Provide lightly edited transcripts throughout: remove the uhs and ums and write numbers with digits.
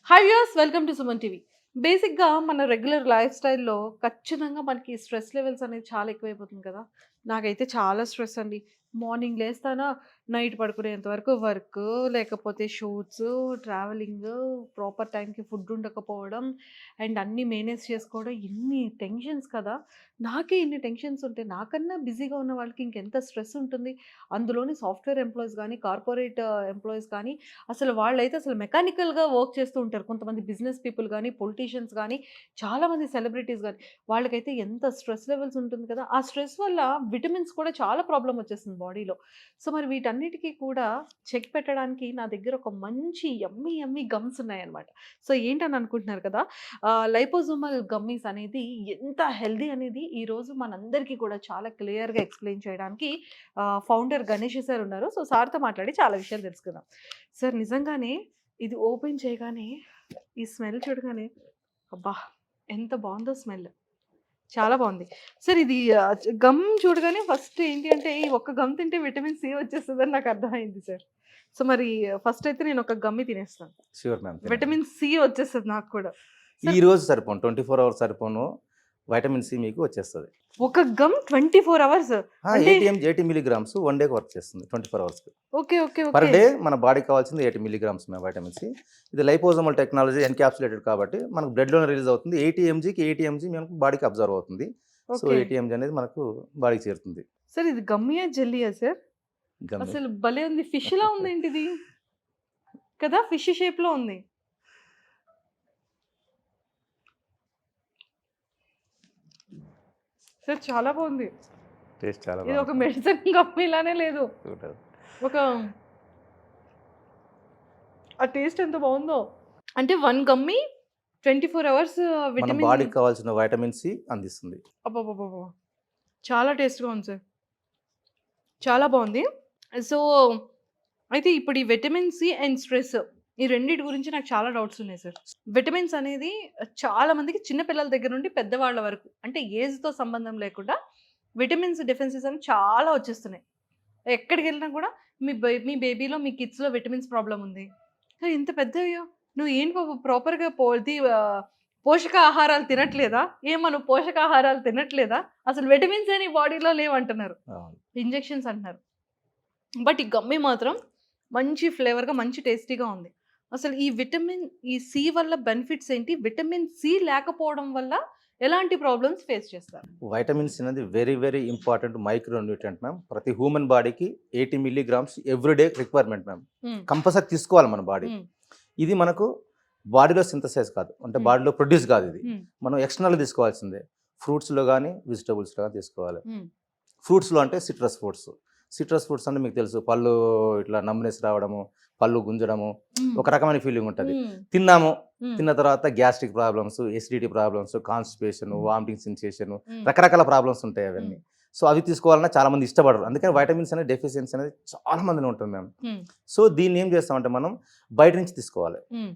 Hi viewers, welcome to Suman TV. బేసిక్‌గా మన regular life స్టైల్‌లో ఖచ్చితంగా మనకి స్ట్రెస్ లెవెల్స్ అనేది చాలా ఎక్కువైపోతుంది కదా! నాకైతే చాలా స్ట్రెస్ అండి. మార్నింగ్ లేస్తానా, నైట్ పడుకునేంత వరకు వర్కు, లేకపోతే షూట్సు, ట్రావెలింగు, ప్రాపర్ టైంకి ఫుడ్ ఉండకపోవడం, అండ్ అన్నీ మేనేజ్ చేసుకోవడం, ఇన్ని టెన్షన్స్ కదా! నాకే ఇన్ని టెన్షన్స్ ఉంటే నాకన్నా బిజీగా ఉన్న వాళ్ళకి ఇంకెంత స్ట్రెస్ ఉంటుంది. అందులోని సాఫ్ట్‌వేర్ ఎంప్లాయీస్ గానీ, కార్పొరేట్ ఎంప్లాయీస్ కానీ అసలు వాళ్ళైతే అసలు మెకానికల్‌గా వర్క్ చేస్తూ ఉంటారు. కొంతమంది బిజినెస్ పీపుల్ గానీ, పొలిటీషియన్స్ గానీ, చాలామంది సెలబ్రిటీస్ గానీ, వాళ్ళకైతే ఎంత స్ట్రెస్ లెవెల్స్ ఉంటుంది కదా! ఆ స్ట్రెస్ వల్ల విటమిన్స్ కూడా చాలా ప్రాబ్లమ్ వచ్చేస్తుంది బాడీలో. సో, మరి వీటన్నిటికి కూడా చెక్ పెట్టడానికి నా దగ్గర ఒక మంచి యమ్మీ యమ్మీ గమ్స్ ఉన్నాయన్నమాట. సో, ఏంటని అనుకుంటున్నారు కదా! లైపోజోమల్ గమ్మీస్ అనేది ఎంత హెల్తీ అనేది ఈరోజు మనందరికీ కూడా చాలా క్లియర్‌గా ఎక్స్‌ప్లెయిన్ చేయడానికి ఫౌండర్ గణేష్ సార్ ఉన్నారు. సో, సార్‌తో మాట్లాడి చాలా విషయాలు తెలుసుకుందాం. సార్ నిజంగానే ఇది ఓపెన్ చేయగానే, ఈ స్మెల్ చూడగానే అబ్బా! ఎంత బావుందో స్మెల్. చాలా బావుంది. సార్ ఇది గమ్ చూడగానే ఫస్ట్ ఏంటి అంటే, ఈ ఒక్క గమ్ తింటే విటమిన్ సి వచ్చేస్తదని నాకు అర్థమైంది సార్. సో, మరి ఫస్ట్ అయితే నేను ఒక గమ్మి తినేస్తాను. Sure ma'am. తినండి. విటమిన్ సి వచ్చేస్తది నాకు కూడా. ఈ సార్ రోజు సరిపోను 24 అవర్స్ సరిపోను వైటమిన్ సి మీకు వచ్చేస్తది. ఒక గమ్ 24 అవర్స్ అంటే 80 మిల్లీగ్రామ్స్ 1 డేకి వర్క్ చేస్తుంది 24 అవర్స్‌కి. Okay. Okay. Per okay. Day మన బాడీకి కావాల్సింది 80 మిల్లీగ్రామ్స్ మ్యామ్ వైటమిన్ సి. ఇది లైపోజోమల్ టెక్నాలజీ ఎన్‌క్యాప్సులేటెడ్ కాబట్టి మనకు బ్లడ్‌లోనే రిలీజ్ అవుతుంది. 80 ఎంజీ మనకు బాడీకి అబ్జర్వ్ అవుతుంది. So, okay. 80 ఎంజీ అనేది మనకు బాడీకి చేరుతుంది. సార్ ఇది గమ్మియా? జెల్లీయా సార్? గమ్మి. అసలు భలే ఉంది. ఫిష్‌లా ఉందేంటిది? కదా! ఫిష్ షేప్‌లో ఉంది. సార్ చాలా బావుంది. టేస్ట్ చాలా ఇది ఒక బాగుంటుంది. మెడిసిన్ గమ్మిలానే లేదు. ఉంటది. ఒక ఆ టేస్ట్ ఎంత బావుందో. అంటే 1 గమ్మి 24 అవర్స్ మన విటమిన్ బాడీకి కావాల్సిన వైటమిన్ సి అందిస్తుంది. అబ్బబ్బబ్బబ్బా! చాలా టేస్ట్‌గా ఉంది సార్. చాలా బావుంది. సో, అయితే ఇప్పుడు ఈ విటమిన్ సి అండ్ స్ట్రెస్ ఈ రెండిటి గురించి నాకు చాలా డౌట్స్ ఉన్నాయి సార్. విటమిన్స్ అనేది చాలా మందికి చిన్న పిల్లల దగ్గర నుండి పెద్దవాళ్ళ వరకు అంటే ఏజ్‌తో సంబంధం లేకుండా విటమిన్స్ డెఫిషియన్సీస్ అనేవి చాలా వచ్చేస్తున్నాయి. ఎక్కడికెళ్ళినా కూడా మీ బేబీలో, మీ కిడ్స్‌లో విటమిన్స్ ప్రాబ్లమ్ ఉంది. ఇంత పెద్దయ్యో! నువ్వు ఏంటి బాబు ప్రాపర్‌గా పోషకాహారాలు తినట్లేదా? ఏమ్మా నువ్వు పోషకాహారాలు తినట్లేదా? అసలు విటమిన్సే నీ బాడీలో లేవంటున్నారు. అవును. ఇంజెక్షన్స్ అంటున్నారు. బట్ ఈ గమ్మీ మాత్రం మంచి ఫ్లేవర్‌గా, మంచి టేస్టీగా ఉంది. అసలు ఈ విటమిన్ ఈ సి వల్ల బెనిఫిట్స్ ఏంటి? విటమిన్ సి లేకపోవడం వల్ల ఎలాంటి ప్రాబ్లమ్స్ ఫేస్ చేస్తారు? వైటమిన్స్ అనేది very important micro nutrient ma'am. ప్రతి హ్యూమన్ బాడీకి 80 milligrams every day requirement ma'am. హ్మ్. కంపల్సరీ తీసుకోవాలి మన బాడీ. హ్మ్. ఇది మనకు బాడీలో సింథసైజ్ కాదు, అంటే హ్మ్. బాడీలో ప్రొడ్యూస్ కాదు. ఇది హ్మ్. మనం ఎక్స్టర్నల్ తీసుకోవాల్సిందే. ఫ్రూట్స్లో కానీ వెజిటబుల్స్లో కానీ తీసుకోవాలి. హ్మ్. ఫ్రూట్స్లో అంటే సిట్రస్ ఫ్రూట్స్. సిట్రస్ ఫ్రూట్స్ అంటే మీకు తెలుసు, పళ్ళు ఇట్లా నమ్నెస్ రావడము, పళ్ళు గుంజడము, హ్మ్. ఒక రకమైన ఫీలింగ్ ఉంటుంది. హ్మ్. తిన్నాము, హ్మ్. తిన్న తర్వాత gastric problems, acidity problems, constipation, హ్మ్. వామిటింగ్ సెన్సేషన్, హ్మ్. రకరకాల ప్రాబ్లమ్స్ ఉంటాయి అవన్నీ. హ్మ్. సో, అవి తీసుకోవాలన్నా చాలా మంది ఇష్టపడరు. అందుకని వైటమిన్స్ అనేది డెఫిషియన్సీ అనేది చాలా మందిలో ఉంటుంది మేము. హ్మ్. సో, దీన్ని ఏం చేస్తామంటే మనం బయట నుంచి తీసుకోవాలి. హ్మ్.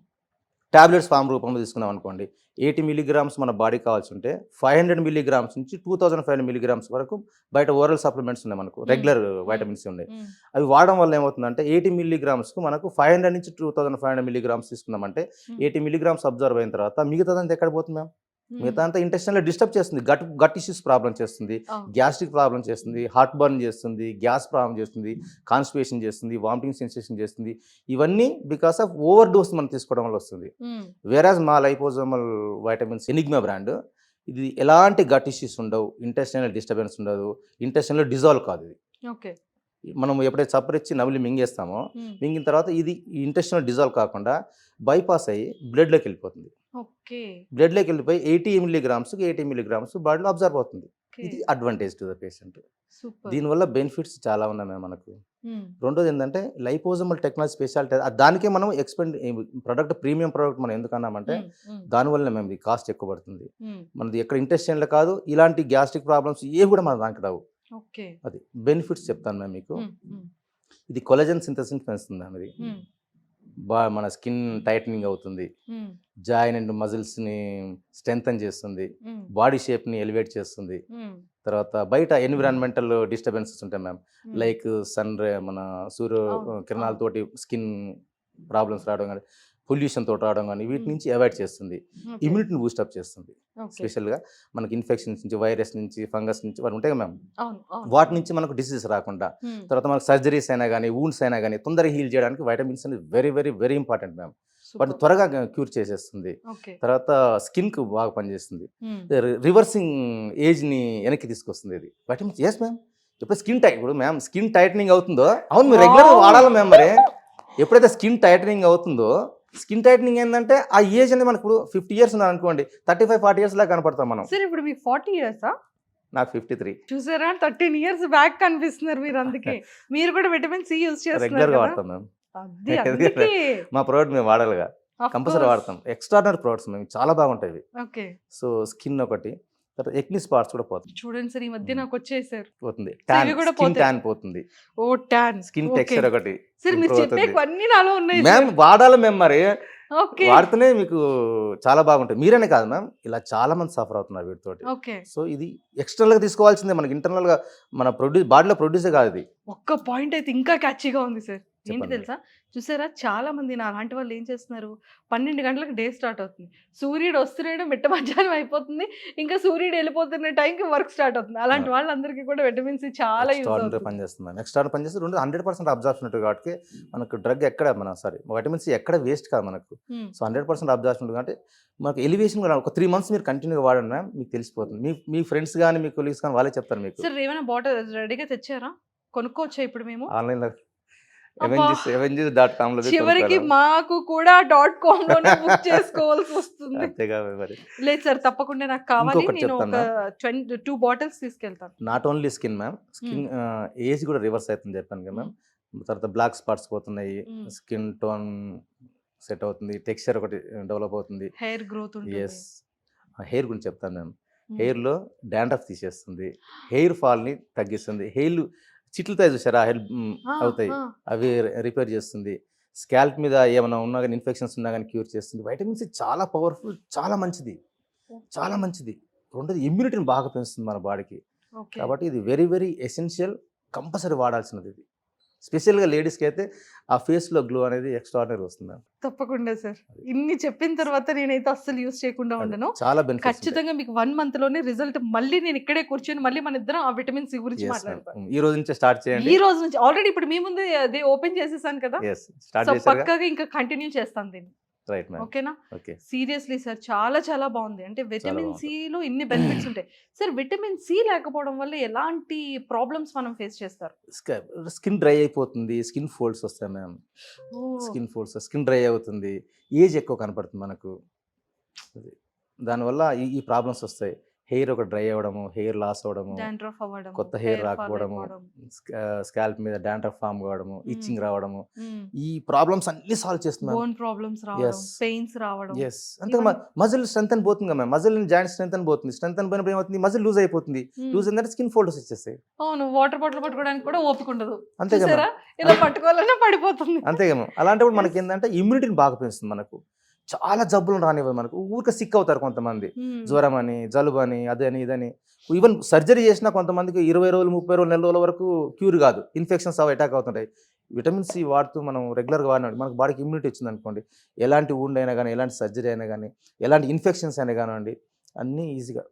టాబ్లెట్స్ ఫామ్ రూపంలో తీసుకున్నాం అనుకోండి, 80 మిల్లీగ్రామ్స్ మన బాడీకి కావాల్సి ఉంటే 500 మిల్లీగ్రామ్స్ నుంచి 2500 మిల్లీగ్రామ్స్ వరకు బయట ఓరల్ సప్లిమెంట్స్ ఉన్నాయి మనకు. హ్మ్. రెగ్యులర్ హ్మ్. వైటమిన్స్ ఉన్నాయి. హ్మ్. అవి వాడడం వల్ల ఏమవుతుందంటే 80 మిల్లీగ్రామ్స్‌కు మనకు 500 నుంచి 2500 మిల్లీగ్రామ్స్ తీసుకున్నామంటే హ్మ్. 80 మిల్లీగ్రామ్స్ అబ్జర్వ్ అయిన తర్వాత మిగతాదంతా ఎక్కడ పోతుంది మ్యామ్? హ్మ్. మిగతా అంతా ఇంటెస్టైన్‌లో డిస్టర్బ్ చేస్తుంది. గట్ ఇష్యూస్ ప్రాబ్లమ్ చేస్తుంది. అవును. గ్యాస్ట్రిక్ ప్రాబ్లమ్ చేస్తుంది. హార్ట్ బర్న్ చేస్తుంది. గ్యాస్ ప్రాబ్లమ్ చేస్తుంది. కాన్‌స్టిపేషన్ చేస్తుంది. వామిటింగ్ సెన్సేషన్ చేస్తుంది. ఇవన్నీ బికాస్ ఆఫ్ ఓవర్ డోస్ మనం తీసుకోవడం వల్ల వస్తుంది. హ్మ్. వేరాజ్ మా లైపోజోమల్ వైటమిన్స్ ఎనిగ్మా బ్రాండ్, ఇది ఎలాంటి గట్ ఇష్యూస్ ఉండవు. ఇంటెస్టైనల్ డిస్టర్బెన్స్ ఉండదు. ఇంటెస్టైన్‌లో డిజాల్వ్ కాదు ఇది. ఓకే. మనం ఎప్పుడైతే చప్పరిచ్చి నమిలి మింగేస్తామో, హ్మ్. మింగిన తర్వాత ఇది ఇంటెస్టైన్‌లో డిజాల్వ్ కాకుండా బైపాస్ అయ్యి బ్లడ్‌లోకి వెళ్ళిపోతుంది. ఓకే. బ్లడ్‌లోకి వెళ్ళిపోయి 80 మిల్లీగ్రామ్స్‌కి 80 మిల్లీగ్రామ్స్ బాడీలో అబ్జర్వ్ అవుతుంది. ఓకే. ఇది advantage to the patient. Super. దీనివల్ల బెనిఫిట్స్ చాలా ఉన్నాయి మ్యామ్ మనకు. హ్మ్. రెండోది ఏంటంటే లైపోజోమల్ టెక్నాలజీ స్పెషాలిటీ దానికే మనం ప్రొడక్ట్ ప్రీమియం ప్రొడక్ట్ మనం ఎందుకన్నామంటే హ్మ్. హ్మ్. దానివల్లనే మేము ఇది కాస్ట్ ఎక్కువ పడుతుంది. హ్మ్. మనది ఎక్కడ ఇంటెస్టైన్‌లో కాదు, ఇలాంటి గ్యాస్ట్రిక్ ప్రాబ్లమ్స్ ఏవి కూడా మన దానికి రావు. ఓకే. అది బెనిఫిట్స్ చెప్తాను మ్యామ్ మీకు. హ్మ్. హ్మ్. ఇది కొలాజన్ సింథసిస్ పెంచుతుంది మ్యామ్ ఇది. హ్మ్. మన స్కిన్ టైటనింగ్ అవుతుంది. హ్మ్. జాయిన్ అండ్ మజిల్స్‌ని స్ట్రెంథెన్ చేస్తుంది. హ్మ్. బాడీ షేప్‌ని ఎలివేట్ చేస్తుంది. హ్మ్. తర్వాత బయట ఎన్విరాన్మెంటల్ డిస్టర్బెన్సెస్ ఉంటాయి మ్యామ్. హ్మ్. లైక్ మన సూర్య అవును. అవును. కిరణాలతోటి స్కిన్ ప్రాబ్లమ్స్ రావడం గాని, పొల్యూషన్ తోటి రావడం కానీ వీటి నుంచి అవాయిడ్ చేస్తుంది. ఇమ్యూనిటీని బూస్టప్ చేస్తుంది. స్పెషల్గా మనకి ఇన్ఫెక్షన్స్ నుంచి, వైరస్ నుంచి, ఫంగస్ నుంచి వాటి ఉంటాయి మ్యామ్, వాటి నుంచి మనకు డిసీజెస్ రాకుండా, తర్వాత మనకు సర్జరీస్ అయినా కానీ, వూండ్స్ అయినా కానీ తొందరగా హీల్ చేయడానికి వైటమిన్స్ అనేది very very very important ma'am. వాటిని త్వరగా క్యూర్ చేసేస్తుంది. తర్వాత స్కిన్కి బాగా పనిచేస్తుంది. రివర్సింగ్ ఏజ్ని వెనక్కి తీసుకొస్తుంది ఇది వైటమిన్స్. Yes ma'am. ఎప్పుడు స్కిన్ టైట్, ఇప్పుడు మ్యామ్ స్కిన్ టైటనింగ్ అవుతుందో, అవును మీరు రెగ్యులర్గా వాడాలి మ్యామ్. మరి ఎప్పుడైతే స్కిన్ టైటనింగ్ అవుతుందో, స్కిన్ టైటనింగ్ ఏంటంటే ఆ ఏజ్ అనేది మనకు ఇప్పుడు 50 years ఉన్నాను అనుకోండి, 35-40 years లాగా కనపడతాం మనం. సార్ ఇప్పుడు మీకు 40 years? నాకు 53. చూసారా, 13 years బ్యాక్ కనిపిస్తున్నారు మీరు. అందుకే మీరు కూడా విటమిన్ సి యూజ్ చేస్తున్నారు. రెగ్యులర్గా వాడతాం మ్యామ్. మా ప్రోడక్ట్ మేము వాడాలిగా, కంపల్సరీ వాడతాం. ఎక్స్ట్రాడినరీ ప్రోడక్ట్స్ మేము, చాలా బాగుంటాయి. ఓకే. సో స్కిన్ ఒకటి, తర్వాత ఎక్ని స్పాట్స్ కూడా పోతుంది. చూడండి సార్, ఈ మధ్య నాకు వచ్చేసారు పోతుంది. ట్యాన్, స్కిన్ ట్యాన్ పోతుంది. ఓ ట్యాన్, స్కిన్ టెక్స్చర్ ఒకటి. సార్ మీరు చెప్పేవన్నీ నాలో ఉన్నాయి మ్యామ్. వాడాలి మేము. మరి ఓకే, వాడితేనే మీకు చాలా బాగుంటాయి. మీరనే కాదు మ్యామ్, ఇలా చాలా మంది సఫర్ అవుతున్నారు వీటితోటి. ఓకే. సో ఇది ఎక్స్టర్నల్ గా తీసుకోవాల్సిందే, మనకి ఇంటర్నల్ గా మన బాడీలో ప్రొడ్యూసే కాదు ఇది. ఒక్క పాయింట్ అయితే ఇంకా క్యాచీగా ఉంది సార్. ఏంటి తెలుసా, చూసారా చాలా మంది నా అలాంటి వాళ్ళు ఏం చేస్తున్నారు, 12 గంటలకు డే స్టార్ట్ అవుతుంది, సూర్యుడు వస్తున్నాడు, మిట్ట మధ్యాహ్నం అయిపోతుంది, ఇంకా సూర్యుడు వెళ్ళిపోతున్న టైంకి వర్క్ స్టార్ట్ అవుతుంది. అలాంటి వాళ్ళందరికీ కూడా విటమిన్ సి చాలా యూజ్ అవుతుంది. పనిచేస్తుంది. ఎక్స్ట్రా పనిచేస్తే 100% అబ్జార్ప్షన్ ఉంటుంది కాబట్టి మనకు డ్రగ్ ఎక్కడ విటమిన్ సి ఎక్కడ వేస్ట్ కాదు మనకు. సో 100% అబ్జార్ప్షన్ కాబట్టి మనకు ఎలివేషన్ కూడా ఒక 3 months మీరు కంటిన్యూగా వాడండి మ్యామ్, మీకు తెలిసిపోతుంది. మీ ఫ్రెండ్స్ కానీ, మీ కొలీగ్స్ కానీ వాళ్ళే చెప్తారు మీకు. సార్ ఏమైనా బాటిల్ రెడీగా తెచ్చారా, కొనుక్కోవచ్చా ఇప్పుడు మేము ఆన్లైన్లో? Avengers.com లో చివరికి మాకు కూడా .com లోనే బుక్ చేసుకోవాల్సి వస్తుంది. అంతేగా మరి. లేదు సార్, తప్పకుండా నాకు కావాలి. నేను ఒక 2 బాటిల్స్ తీసుకెళ్తాను. Not only skin ma'am, skin age కూడా రివర్స్ అవుతుంది చెప్పాను కదా మ్యామ్. తర్వాత బ్లాక్ స్పాట్స్ పోతున్నాయి, స్కిన్ టోన్ సెట్ అవుతుంది, టెక్స్చర్ ఒకటి డెవలప్ అవుతుంది, హెయిర్ గ్రోత్. ఎస్, హెయిర్ గురించి చెప్తాను మ్యామ్. హెయిర్లో డాండ్రఫ్ తీసేస్తుంది, హెయిర్ ఫాల్ని తగ్గిస్తుంది, హెయిర్ చిట్లుతాయి చూసారా, హెయిర్ అవుతాయి, అవి రిపేర్ చేస్తుంది. స్కాల్ప్ మీద ఏమైనా ఉన్నా కానీ, ఇన్ఫెక్షన్స్ ఉన్నా కానీ క్యూర్ చేస్తుంది. వైటమిన్ సి చాలా పవర్ఫుల్, చాలా మంచిది, చాలా మంచిది. రెండోది ఇమ్యూనిటీని బాగా పెంచుతుంది మన బాడీకి. కాబట్టి ఇది వెరీ వెరీ ఎసెన్షియల్, కంపల్సరీ వాడాల్సినది ఇది. స్పెషల్గా లేడీస్కి అయితే ఆ ఫేస్లో గ్లో అనేది ఎక్స్ట్రాడినరీ వస్తుంది. తప్పకుండా సార్, ఇన్ని చెప్పిన తర్వాత నేనైతే అస్సలు యూజ్ చేయకుండా ఉండను. చాలా బెనిఫిట్స్. ఖచ్చితంగా మీకు 1 month లోనే రిజల్ట్. మళ్ళీ నేను ఇక్కడే కూర్చొని మళ్ళీ మన ఇద్దరం ఆ విటమిన్ సి గురించి మాట్లాడతాం. ఈ రోజు నుంచి స్టార్ట్ చేయండి. ఈ రోజు నుంచి ఆల్రెడీ ఇప్పుడు మీ ముందు అది ఓపెన్ చేసేసాను కదా, పక్కగా ఇంకా కంటిన్యూ చేస్తాను దీన్ని. Right ma'am. ఓకేనా? ఓకే. సీరియస్లీ సార్, చాలా చాలా బాగుంది. అంటే విటమిన్ సిలో ఇన్ని బెనిఫిట్స్ ఉంటాయి సార్. విటమిన్ సి లేకపోవడం వల్ల ఎలాంటి ప్రాబ్లమ్స్ మనం ఫేస్ చేస్తారు? స్కిన్ డ్రై అయిపోతుంది, స్కిన్ ఫోల్డ్స్ వస్తాయి ma'am. Skin folds, skin dry అవుతుంది, ఏజ్ ఎక్కువ కనపడుతుంది మనకు. దానివల్ల ఈ ప్రాబ్లమ్స్ వస్తాయి. హెయిర్ ఒక డ్రై అవ్వడము, హెయిర్ లాస్ అవ్వడము, కొత్త హెయిర్ రాకపోవడము, స్కాల్ప్ మీద డాండ్రఫ్ ఫామ్ కావడము, ఇచ్చింగ్ రావడము, ఈ ప్రాబ్లమ్స్ అన్ని సాల్వ్ చేస్తున్నాం. అంతే. మజిల్ స్ట్రెంత్ అని పోతుంది కదా, మజిల్ జాయింట్ స్ట్రెంత్ అని పోతుంది. స్ట్రెంత్ అని పోయినప్పుడు ఏమవుతుంది, మజిల్ లూజ్ అయిపోతుంది. లూజ్ అంటే స్కిన్ ఫోల్డర్స్ వచ్చేస్తాయి. అవును, వాటర్ బాటిల్ పట్టుకోవడానికి కూడా ఓపిక ఉండదు. అంతే కదా, ఇలా పట్టుకోవాలన్నా పడిపోతుంది. అంతే కదా. అలాంటప్పుడు మనకి ఏంటంటే ఇమ్యూనిటీని బాగా పెంచుతుంది. మనకు చాలా జబ్బులు రానివ్వదు. మనకు ఊరికే సిక్ అవుతారు కొంతమంది, జ్వరం అని, జలుబు అని, అదని ఇదని. ఈవెన్ సర్జరీ చేసినా కొంతమందికి 20 రోజులు, 30 రోజులు, నెల రోజుల వరకు క్యూర్ కాదు. ఇన్ఫెక్షన్స్ అవి అటాక్ అవుతుంటాయి. విటమిన్ సి వాడుతూ మనం రెగ్యులర్గా వాడినాడు మనకు బాడీకి ఇమ్యూనిటీ వచ్చింది అనుకోండి, ఎలాంటి వుండ్ అయినా కానీ, ఎలాంటి సర్జరీ అయినా కానీ, ఎలాంటి ఇన్ఫెక్షన్స్ అయినా కానివ్వండి, అన్నీ ఈజీగా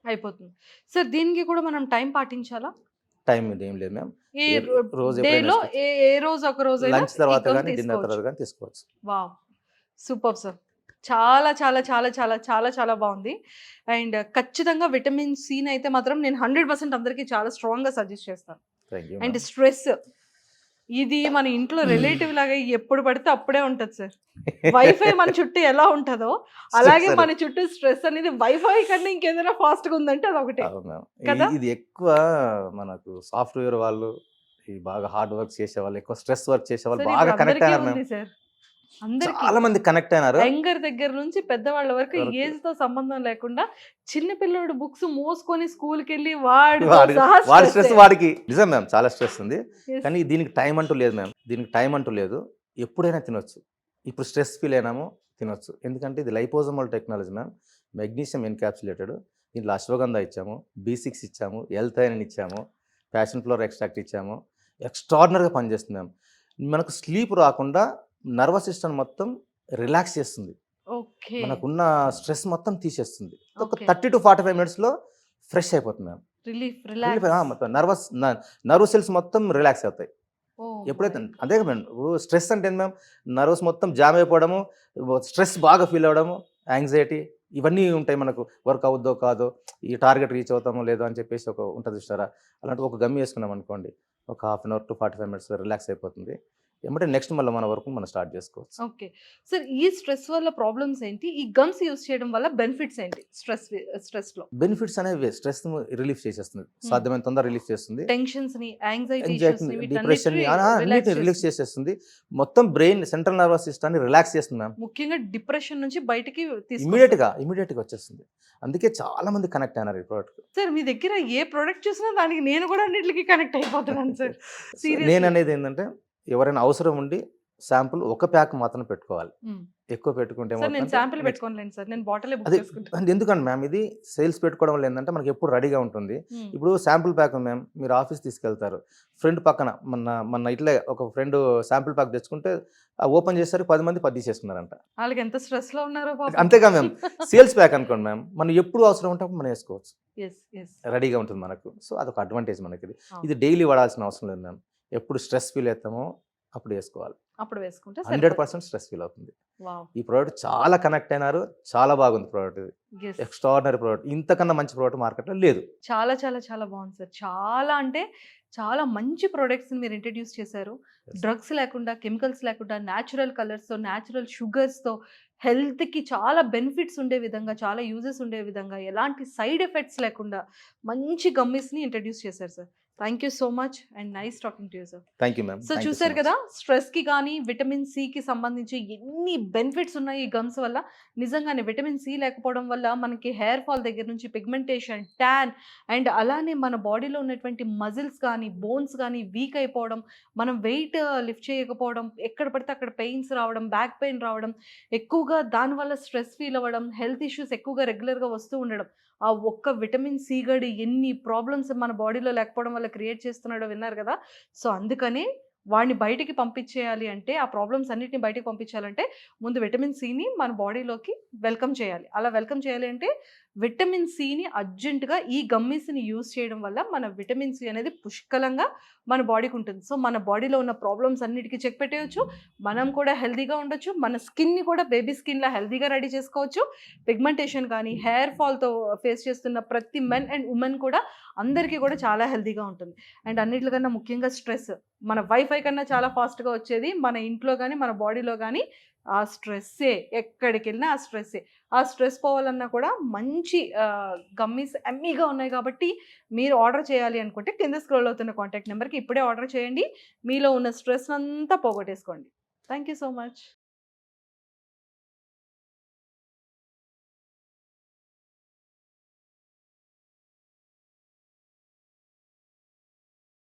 అయిపోతుంది. సార్ దీనికి కూడా మనం టైం పాటించాలా? టైం ఏం లేదు మ్యామ్. రోజు ఒక రోజు లంచ్ తర్వాత కానీ, డిన్నర్ తర్వాత కానీ తీసుకోవచ్చు. Wow, super sir. చాలా చాలా చాలా చాలా చాలా చాలా బాగుంది. అండ్ ఖచ్చితంగా విటమిన్ సిని అయితే మాత్రం నేను 100% అందరికీ చాలా స్ట్రాంగ్గా సజెస్ట్ చేస్తాను. అండ్ స్ట్రెస్, ఇది మన ఇంట్లో రిలేటివ్ లాగా ఎప్పుడు పడితే అప్పుడే ఉంటుంది సార్. వైఫై మన చుట్టూ ఎలా ఉంటుందో అలాగే మన చుట్టూ స్ట్రెస్ అనేది వైఫై కన్నా ఇంకేదైనా ఫాస్ట్గా ఉందంటే అది ఒకటే కదా. ఇది ఎక్కువ మనకు సాఫ్ట్వేర్ వాళ్ళు, ఈ బాగా హార్డ్ వర్క్ చేసే వాళ్ళు, ఎక్కువ స్ట్రెస్ వర్క్ చేసే వాళ్ళు బాగా కనెక్ట్ అయ్యారు సార్. చాలా మంది కనెక్ట్ అయినారు. యంగర్ దగ్గర నుంచి పెద్దవాళ్ళ వరకు ఏజ్ తో సంబంధం లేకుండా చిన్న పిల్లడు బుక్స్ మోసుకొని స్కూల్ కి వెళ్ళి వాడి స్ట్రెస్ వాడికి నిజం మ్యామ్, చాలా స్ట్రెస్ ఉంది. కానీ దీనికి టైం అంటూ లేదు మ్యామ్, దీనికి టైం అంటూ లేదు. ఎప్పుడైనా తినొచ్చు. ఇప్పుడు స్ట్రెస్ ఫీల్ అయినామో తినొచ్చు. ఎందుకంటే ఇది liposomal technology ma'am, magnesium encapsulated. దీంట్లో అశ్వగంధ ఇచ్చాము, B6 ఇచ్చాము, L-థైనిన్ ఇచ్చాము, ప్యాషన్ ఫ్లవర్ ఎక్స్ట్రాక్ట్ ఇచ్చాము. ఎక్స్ట్రాడినరీగా పనిచేస్తుంది మ్యామ్. మనకు స్లీప్ రాకుండా నర్వస్ సిస్టమ్ మొత్తం రిలాక్స్ చేస్తుంది, ఓకే. మనకున్న స్ట్రెస్ మొత్తం తీసేస్తుంది. ఒక ఓకే. 30 to 45 మినిట్స్లో ఫ్రెష్ అయిపోతుంది మ్యామ్. Relief, relief relax. మొత్తం నర్వ్ సెల్స్ మొత్తం రిలాక్స్ అవుతాయి ఓహ్ ఎప్పుడైతే. మై అదే కదా మ్యామ్, స్ట్రెస్ అంటే ఏంది మ్యామ్, నర్వ్స్ మొత్తం జామ్ అయిపోవడము, స్ట్రెస్ బాగా ఫీల్ అవ్వడము, యాంగ్జైటీ, ఇవన్నీ ఉంటాయి మనకు. వర్క్ అవుద్దో కాదో, ఈ టార్గెట్ రీచ్ అవుతామో లేదో అని చెప్పేసి ఒక ఉంటుంది చూస్తారా, అలాంటి ఒక గమ్మి వేసుకున్నాం అనుకోండి, ఒక 1/2 అవర్ to 45 మినిట్స్ రిలాక్స్ అయిపోతుంది. ఏమంటే నెక్స్ట్ మళ్ళీ మన వర్క్ మనం స్టార్ట్ చేసుకోవచ్చు. ఓకే. సార్ ఈ స్ట్రెస్ వల్ల ప్రాబ్లమ్స్ ఏంటి? ఈ గమ్స్ యూజ్ చేయడం వల్ల బెనిఫిట్స్ ఏంటి? స్ట్రెస్‌లో. బెనిఫిట్స్ అనేవి స్ట్రెస్ రిలీఫ్ చేసేస్తుంది, సాధ్యమైన తొందర రిలీఫ్ చేస్తుంది. టెన్షన్స్‌ని, యాంగ్జైటీ ఎంజాయ్‌ని, ఇష్యూస్‌ని డిప్రెషన్‌ని వీటన్నిటిని అన్నిటిని రిలీఫ్ రిలాక్స్ చేస్తుంది. చేసేస్తుంది. మొత్తం బ్రెయిన్ సెంట్రల్ నర్వస్ సిస్టమ్‌ని రిలాక్స్ చేస్తుంది మ్యామ్. ముఖ్యంగా డిప్రెషన్ నుంచి బయటికి తీసుకొస్తుంది. ఇమీడియట్‌గా వచ్చేస్తుంది. అందుకే చాలా మంది కనెక్ట్ అయినారు ఈ ప్రోడక్ట్. సార్ మీ దగ్గర ఏ ప్రొడక్ట్ చూసినా దానికి నేను కూడా అన్నిట్లికి కనెక్ట్ అయిపోతున్నాను సార్. సీరియస్లీ. నేననేది ఏంటంటే, ఎవరైనా అవసరం ఉండి శాంపుల్ ఒక ప్యాక్ మాత్రం పెట్టుకోవాలి. హ్మ్. ఎక్కువ పెట్టుకుంటే సార్ నేను ఏమవుతుందంటే శాంపిల్ పెట్టుకోనులేండి సార్. నేను బాటిలే బుక్ అది చేసుకుంటాను. అది ఎందుకండి మ్యామ్, ఇది సేల్స్ పెట్టుకోవడం వల్ల ఏంటంటే మనకి ఎప్పుడు రెడీగా ఉంటుంది. హ్మ్. ఇప్పుడు శాంపుల్ ప్యాక్ మ్యామ్, మీరు ఆఫీస్ తీసుకెళ్తారు, ఫ్రెండ్ పక్కన మొన్న ఇట్లే ఒక ఫ్రెండ్ శాంపుల్ ప్యాక్ తెచ్చుకుంటే ఓపెన్ చేస్తారు, 10 మంది 10 తీసేసుకున్నారంట. వాళ్ళకి ఎంత స్ట్రెస్‌లో ఉన్నారో పాపం. అంతేగా మ్యామ్, సేల్స్ ప్యాక్ అనుకోండి మ్యామ్, మనం ఎప్పుడు అవసరం ఉంటే అప్పుడు మనం వేసుకోవచ్చు, యెస్. యెస్. రెడీగా ఉంటుంది మనకు. సో అదొక అడ్వాంటేజ్ మనకి. అవును. ఇది డైలీ వాడాల్సిన అవసరం లేదు మ్యామ్. ఎప్పుడు స్ట్రెస్ ఫీల్ అవుతామో అప్పుడు వేసుకోవాలి. అప్పుడు వేసుకుంటే 100% స్ట్రెస్ ఫీల్ అవుతుంది. వావ్. ఈ ప్రోడక్ట్ చాలా కనెక్ట్ అయినారు, చాలా బాగుంది ప్రోడక్ట్. ఇది యెస్. ఎక్స్ట్రాడినరీ ప్రోడక్ట్, ఇంతకన్నా మంచి ప్రోడక్ట్ మార్కెట్లో లేదు. చాలా చాలా చాలా బాగుంది సార్. చాలా అంటే చాలా మంచి ప్రొడక్ట్స్‌ని మీరు ఇంట్రడ్యూస్ చేశారు. Yes. డ్రగ్స్ లేకుండా, కెమికల్స్ లేకుండా, న్యాచురల్ కలర్స్‌తో, న్యాచురల్ షుగర్స్‌తో హెల్త్‌కి చాలా బెనిఫిట్స్ ఉండే విధంగా, చాలా యూజెస్ ఉండే విధంగా, ఎలాంటి సైడ్ ఎఫెక్ట్స్ లేకుండా మంచి గమ్మీస్‌ని ఇంట్రడ్యూస్ చేశారు sir. Thank you so much and nice talking to you sir. Thank you ma'am. So చూసారు కదా, స్ట్రెస్‌కి కానీ, విటమిన్ సికి సంబంధించి ఎన్ని బెనిఫిట్స్ ఉన్నాయి ఈ గమ్స్ వల్ల. నిజంగానే విటమిన్ సి లేకపోవడం వల్ల మనకి హెయిర్ ఫాల్ దగ్గర నుంచి పిగ్మెంటేషన్, ట్యాన్ అండ్ అలానే మన బాడీలో ఉన్నటువంటి మజిల్స్ కానీ, బోన్స్ కానీ వీక్ అయిపోవడం, మనం వెయిట్ లిఫ్ట్ చేయకపోవడం, ఎక్కడ పడితే అక్కడ పెయిన్స్ రావడం, బ్యాక్ పెయిన్ రావడం, ఎక్కువగా దానివల్ల స్ట్రెస్ ఫీల్ అవ్వడం, హెల్త్ ఇష్యూస్ ఎక్కువగా రెగ్యులర్‌గా వస్తూ ఉండడం. ఆ ఒక్క విటమిన్ సి గడి ఎన్ని ప్రాబ్లమ్స్ మన బాడీలో లేకపోవడం వల్ల క్రియేట్ చేస్తున్నాడో విన్నారు కదా. సో అందుకని వాడిని బయటికి పంపించేయాలి అంటే, ఆ ప్రాబ్లమ్స్ అన్నిటిని బయటికి పంపించాలంటే ముందు విటమిన్ సిని మన బాడీలోకి వెల్కమ్ చేయాలి. అలా వెల్కమ్ చేయాలి అంటే విటమిన్ సిని అర్జెంటుగా ఈ గమ్మీస్‌ని యూజ్ చేయడం వల్ల మన విటమిన్ సి అనేది పుష్కలంగా మన బాడీకి ఉంటుంది. సో మన బాడీలో ఉన్న ప్రాబ్లమ్స్ అన్నిటికీ చెక్ పెట్టేయొచ్చు. మనం కూడా హెల్తీగా ఉండొచ్చు. మన స్కిన్‌ని కూడా బేబీ స్కిన్‌లా హెల్తీగా రెడీ చేసుకోవచ్చు. పిగ్మెంటేషన్ కానీ, హెయిర్ ఫాల్‌తో ఫేస్ చేస్తున్న ప్రతి మెన్ అండ్ ఉమెన్ కూడా అందరికీ కూడా చాలా హెల్తీగా ఉంటుంది. అండ్ అన్నిట్లకన్నా ముఖ్యంగా స్ట్రెస్ మన వైఫై కన్నా చాలా ఫాస్ట్‌గా వచ్చేది మన ఇంట్లో గానీ, మన బాడీలో గానీ ఆ స్ట్రెస్సే. ఎక్కడికెళ్ళినా ఆ స్ట్రెస్సే. ఆ స్ట్రెస్ పోవాలన్నా కూడా మంచి గమ్మీస్ యమ్మీగా ఉన్నాయి కాబట్టి మీరు ఆర్డర్ చేయాలి అనుకుంటే కింద స్క్రోల్ అవుతున్న కాంటాక్ట్ నెంబర్‌కి ఇప్పుడే ఆర్డర్ చేయండి. మీలో ఉన్న స్ట్రెస్ అంతా పోగొట్టేసుకోండి. Thank you so much.